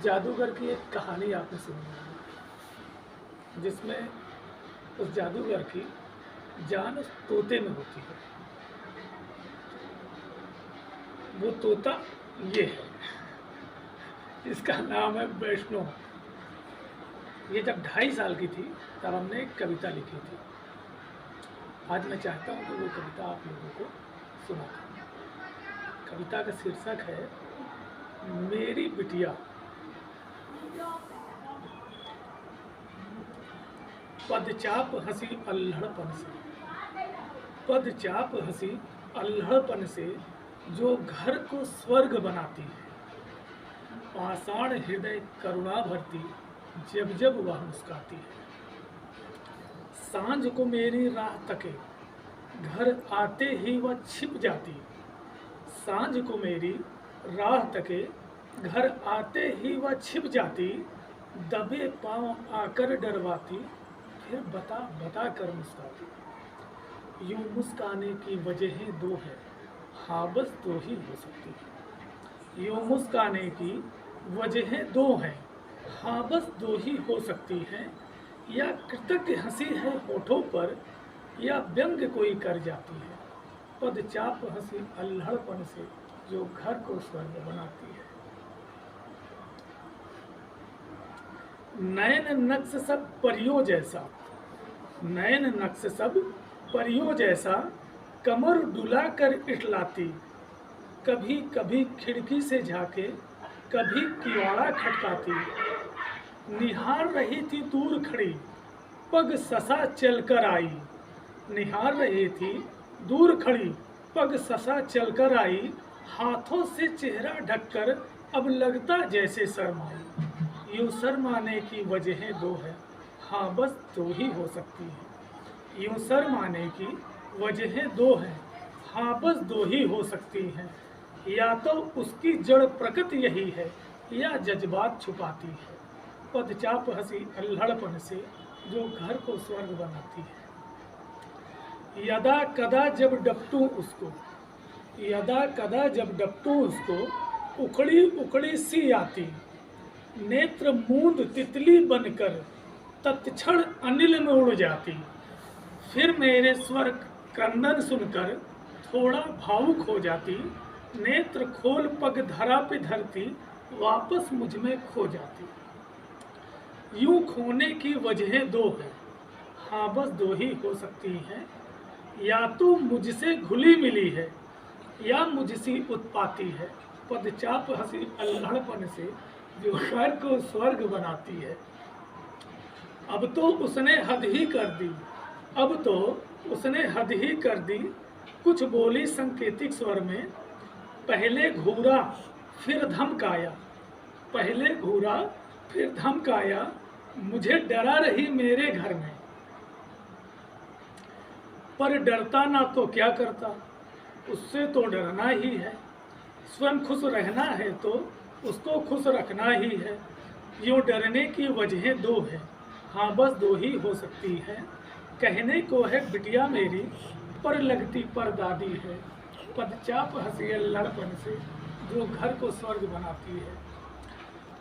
जादूगर की एक कहानी आपने सुनी होगी, जिसमें उस जादूगर की जान उस तोते में होती है। वो तोता ये है, इसका नाम है वैष्णो। ये जब 2.5 साल की थी तब हमने एक कविता लिखी थी। आज मैं चाहता हूँ कि वो कविता आप लोगों को सुनाता। कविता का शीर्षक है मेरी बिटिया। पदचाप हंसी अल्हड़पन से, पदचाप हंसी अल्हड़पन से जो घर को स्वर्ग बनाती है। पाषाण हृदय करुणा भरती जब जब वह मुस्काती है। सांझ को मेरी राह तके घर आते ही वह छिप जाती। सांझ को मेरी राह तके घर आते ही वह छिप जाती। दबे पांव आकर डरवाती, फिर बता बता कर मुस्काती। यूं मुस्काने की वजहें दो है, हाँ बस दो ही हो सकती है। यूं मुस्काने की वजहें दो हैं, हाँ बस दो ही हो सकती हैं। या कृतज्ञ हंसी है होठों पर, या व्यंग कोई कर जाती है। पदचाप हंसी अल्हड़पन से जो घर को स्वर्ग बनाती है। नयन नक्श सब परियों जैसा, नयन नक्श सब परियों जैसा कमर डुला कर इठलाती। कभी कभी खिड़की से झांके, कभी किवाड़ा खटकाती। निहार रही थी दूर खड़ी, पग ससा चलकर आई। निहार रही थी दूर खड़ी, पग ससा चलकर आई। हाथों से चेहरा ढककर अब लगता जैसे शर्माई। यूं शर्माने की वजहें दो है, हाँ बस दो ही हो सकती है। यूं शर्माने की वजहें दो हैं, हाँ बस दो ही हो सकती हैं। या तो उसकी जड़ प्रकृति यही है, या जज्बात छुपाती है। पदचाप हंसी अल्हड़पन से जो घर को स्वर्ग बनाती है। यदा कदा जब डपटूं उसको, यदा कदा जब डपटूं उसको, उखड़ी उखड़ी सी आती। नेत्र मूंद तितली बनकर तत्क्षण अनिल में उड़ जाती। फिर मेरे स्वर क्रंदन सुनकर थोड़ा भावुक हो जाती। नेत्र खोल पग धरा पे धरती, वापस मुझ में खो जाती। यूं खोने की वजहें दो हैं, हाँ बस दो ही हो सकती हैं। या तो मुझसे घुली मिली है, या मुझसे उत्पाती है। पदचाप हंसी अल्हड़पन से जो घर को स्वर्ग बनाती है। अब तो उसने हद ही कर दी, अब तो उसने हद ही कर दी। कुछ बोली संकेतिक स्वर में, पहले घूरा फिर धमकाया। पहले घूरा फिर धमकाया, मुझे डरा रही मेरे घर में। पर डरता ना तो क्या करता, उससे तो डरना ही है। स्वयं खुश रहना है तो उसको खुश रखना ही है। यूं डरने की वजहें दो है, हाँ बस दो ही हो सकती है। कहने को है बिटिया मेरी, पर लगती पर दादी है। पदचाप हंसी अल्हड़पन से जो घर को स्वर्ग बनाती है।